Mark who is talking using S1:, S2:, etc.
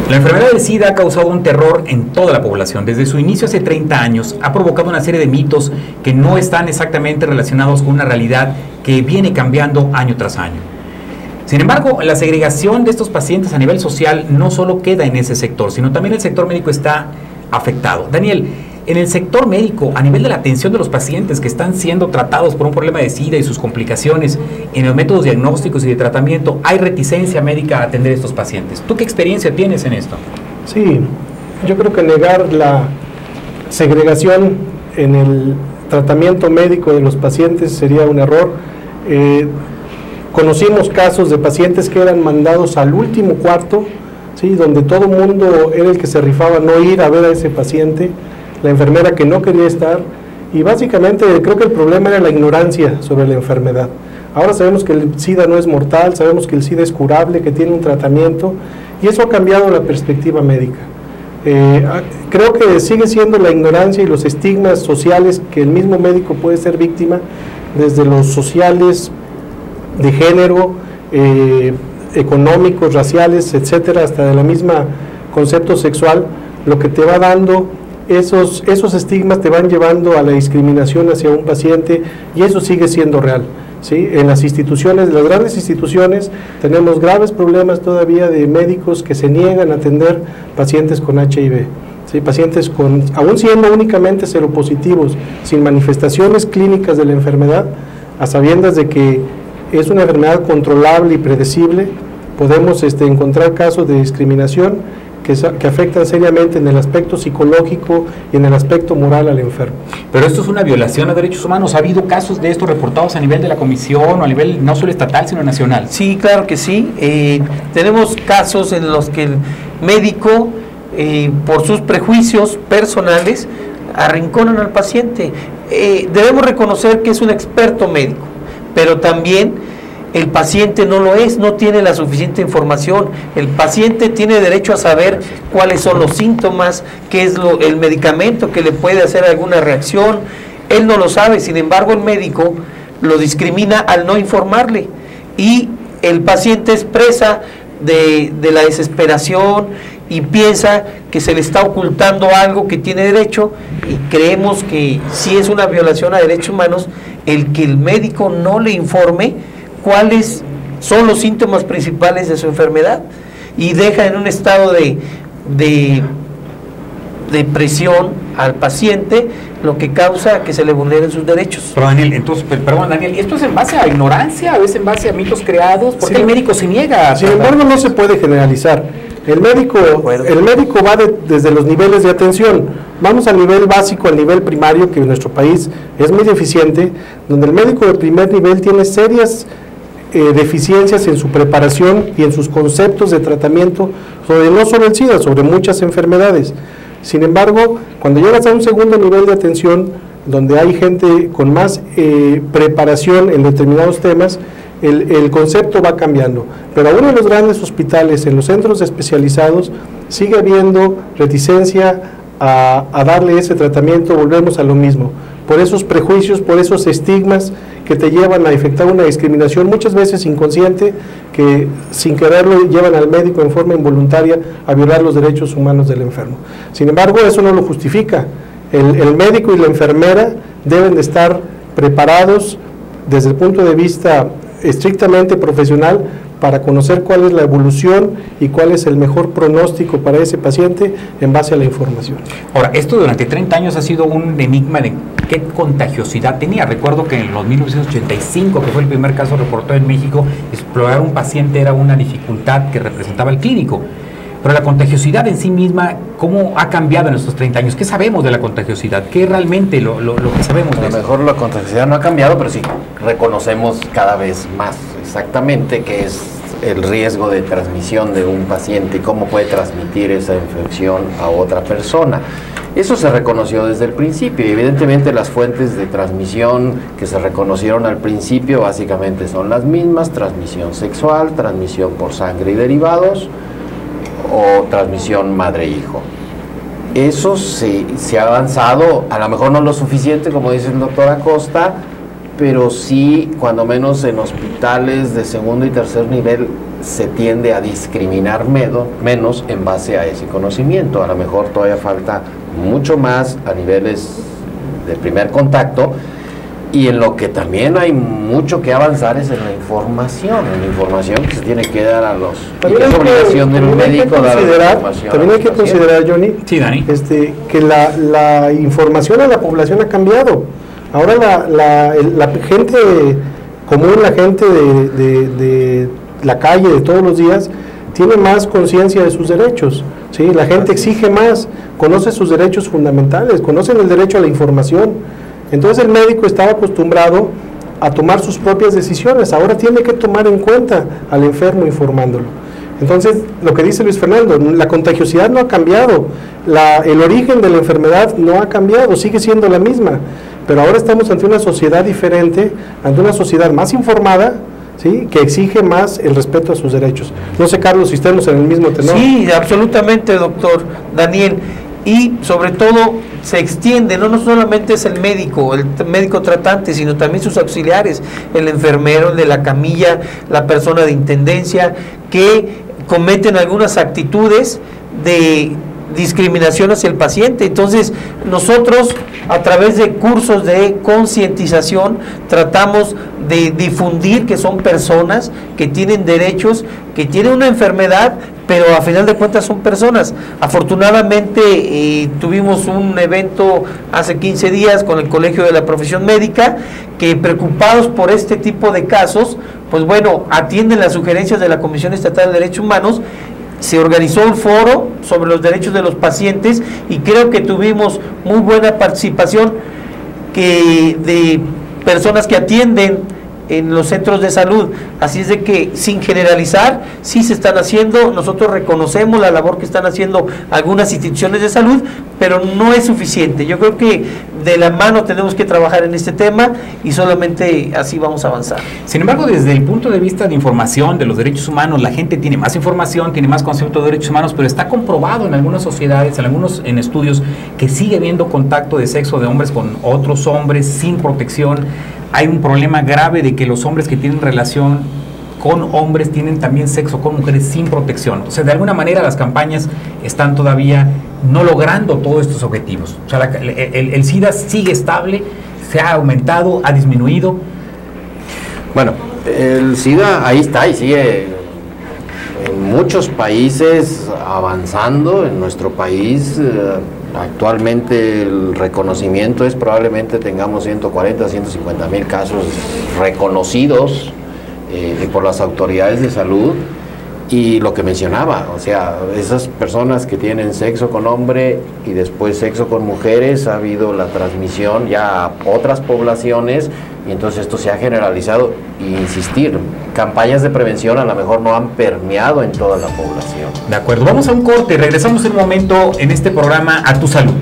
S1: La enfermedad del SIDA ha causado un terror en toda la población. Desde su inicio hace 30 años ha provocado una serie de mitos que no están exactamente relacionados con una realidad que viene cambiando año tras año. Sin embargo, la segregación de estos pacientes a nivel social no solo queda en ese sector, sino también el sector médico está afectado. Daniel, en el sector médico, a nivel de la atención de los pacientes que están siendo tratados por un problema de SIDA y sus complicaciones, en los métodos diagnósticos y de tratamiento, ¿hay reticencia médica a atender a estos pacientes? ¿Tú qué experiencia tienes en esto?
S2: Sí, yo creo que negar la segregación en el tratamiento médico de los pacientes sería un error. Conocimos casos de pacientes que eran mandados al último cuarto, ¿sí?, donde todo el mundo era el que se rifaba no ir a ver a ese paciente, la enfermera que no quería estar, y básicamente creo que el problema era la ignorancia sobre la enfermedad. Ahora sabemos que el SIDA no es mortal, sabemos que el SIDA es curable, que tiene un tratamiento, y eso ha cambiado la perspectiva médica. Creo que sigue siendo la ignorancia y los estigmas sociales que el mismo médico puede ser víctima, desde los sociales, de género, económicos, raciales, etcétera, hasta de la misma concepto sexual, lo que te va dando esos estigmas te van llevando a la discriminación hacia un paciente, y eso sigue siendo real, ¿sí? En las instituciones, las grandes instituciones, tenemos graves problemas todavía de médicos que se niegan a atender pacientes con HIV, ¿sí? Pacientes aún siendo únicamente seropositivos, sin manifestaciones clínicas de la enfermedad, a sabiendas de que es una enfermedad controlable y predecible, podemos encontrar casos de discriminación que afectan seriamente en el aspecto psicológico y en el aspecto moral al enfermo.
S1: Pero esto es una violación a derechos humanos. ¿Ha habido casos de esto reportados a nivel de la comisión o a nivel no solo estatal sino nacional?
S3: Sí, claro que sí. Tenemos casos en los que el médico, por sus prejuicios personales, arrinconan al paciente. Debemos reconocer que es un experto médico, pero también el paciente no lo es, no tiene la suficiente información. El paciente tiene derecho a saber cuáles son los síntomas, qué es el medicamento que le puede hacer alguna reacción. Él no lo sabe, sin embargo el médico lo discrimina al no informarle, y el paciente es presa de la desesperación y piensa que se le está ocultando algo que tiene derecho, y creemos que sí es una violación a derechos humanos el que el médico no le informe cuáles son los síntomas principales de su enfermedad, y deja en un estado de depresión al paciente, lo que causa que se le vulneren sus derechos.
S1: Pero Daniel, entonces, perdón Daniel, ¿esto es en base a ignorancia, a veces en base a mitos creados? ¿Por qué el médico se niega?
S2: Sin embargo, no se puede generalizar. El médico va desde los niveles de atención. Vamos al nivel básico, al nivel primario, que en nuestro país es muy deficiente, donde el médico de primer nivel tiene serias deficiencias en su preparación y en sus conceptos de tratamiento sobre no solo el SIDA, sobre muchas enfermedades. Sin embargo, cuando llegas a un segundo nivel de atención, donde hay gente con más preparación en determinados temas, el concepto va cambiando. Pero aún en los grandes hospitales, en los centros especializados, sigue habiendo reticencia a darle ese tratamiento. Volvemos a lo mismo, por esos prejuicios, por esos estigmas que te llevan a efectuar una discriminación, muchas veces inconsciente, que sin quererlo llevan al médico en forma involuntaria a violar los derechos humanos del enfermo. Sin embargo, eso no lo justifica. El médico y la enfermera deben de estar preparados desde el punto de vista estrictamente profesional para conocer cuál es la evolución y cuál es el mejor pronóstico para ese paciente en base a la información.
S1: Ahora, esto durante 30 años ha sido un enigma de qué contagiosidad tenía. Recuerdo que en los 1985, que fue el primer caso reportado en México, explorar un paciente era una dificultad que representaba el clínico. Pero la contagiosidad en sí misma, ¿cómo ha cambiado en estos 30 años? ¿Qué sabemos de la contagiosidad? ¿Qué es realmente lo que sabemos de
S4: eso? A lo mejor la contagiosidad no ha cambiado, pero sí reconocemos cada vez más exactamente qué es el riesgo de transmisión de un paciente y cómo puede transmitir esa infección a otra persona. Eso se reconoció desde el principio, y evidentemente las fuentes de transmisión que se reconocieron al principio básicamente son las mismas: transmisión sexual, transmisión por sangre y derivados, o transmisión madre-hijo. Eso se ha avanzado, a lo mejor no lo suficiente, como dice el doctor Acosta, pero sí, cuando menos en hospitales de segundo y tercer nivel, se tiende a discriminar menos en base a ese conocimiento. A lo mejor todavía falta mucho más a niveles de primer contacto, y en lo que también hay mucho que avanzar es en la información que se tiene que dar a los...
S2: También
S4: es obligación del médico dar la información.
S2: También hay que considerar, Johnny,
S1: sí, Dani,
S2: que la información a la población ha cambiado. Ahora la gente común, la gente de la calle de todos los días, tiene más conciencia de sus derechos, ¿sí? La gente exige más, conoce sus derechos fundamentales, conocen el derecho a la información. Entonces el médico estaba acostumbrado a tomar sus propias decisiones, ahora tiene que tomar en cuenta al enfermo informándolo. Entonces, lo que dice Luis Fernando, la contagiosidad no ha cambiado, el origen de la enfermedad no ha cambiado, sigue siendo la misma, pero ahora estamos ante una sociedad diferente, ante una sociedad más informada, ¿sí?, que exige más el respeto a sus derechos. No sé, Carlos, si estamos en el mismo tenor.
S3: Sí, absolutamente, doctor Daniel. Y sobre todo se extiende, no solamente es el médico tratante, sino también sus auxiliares, el enfermero, el de la camilla, la persona de intendencia, que cometen algunas actitudes de discriminación hacia el paciente. Entonces nosotros, a través de cursos de concientización, tratamos de difundir que son personas que tienen derechos, que tienen una enfermedad, pero a final de cuentas son personas. Afortunadamente tuvimos un evento hace 15 días con el Colegio de la Profesión Médica, que preocupados por este tipo de casos, pues bueno, atienden las sugerencias de la Comisión Estatal de Derechos Humanos. Se organizó un foro sobre los derechos de los pacientes y creo que tuvimos muy buena participación de personas que atienden en los centros de salud. Así es de que, sin generalizar, sí se están haciendo, nosotros reconocemos la labor que están haciendo algunas instituciones de salud, pero no es suficiente. Yo creo que de la mano tenemos que trabajar en este tema y solamente así vamos a avanzar.
S1: Sin embargo, desde el punto de vista de información de los derechos humanos, la gente tiene más información, tiene más concepto de derechos humanos, pero está comprobado en algunas sociedades, en estudios, que sigue habiendo contacto de sexo de hombres con otros hombres sin protección. Hay un problema grave de que los hombres que tienen relación con hombres tienen también sexo con mujeres sin protección. O sea, de alguna manera las campañas están todavía no logrando todos estos objetivos. O sea, el SIDA sigue estable, se ha aumentado, ha disminuido.
S4: Bueno, el SIDA ahí está y sigue en muchos países avanzando. En nuestro país actualmente el reconocimiento es, probablemente tengamos 140, 150 mil casos reconocidos por las autoridades de salud. Y lo que mencionaba, o sea, esas personas que tienen sexo con hombre y después sexo con mujeres, ha habido la transmisión ya a otras poblaciones, y entonces esto se ha generalizado. Y insistir, campañas de prevención a lo mejor no han permeado en toda la población.
S1: De acuerdo, vamos a un corte, regresamos en un momento en este programa A Tu Salud.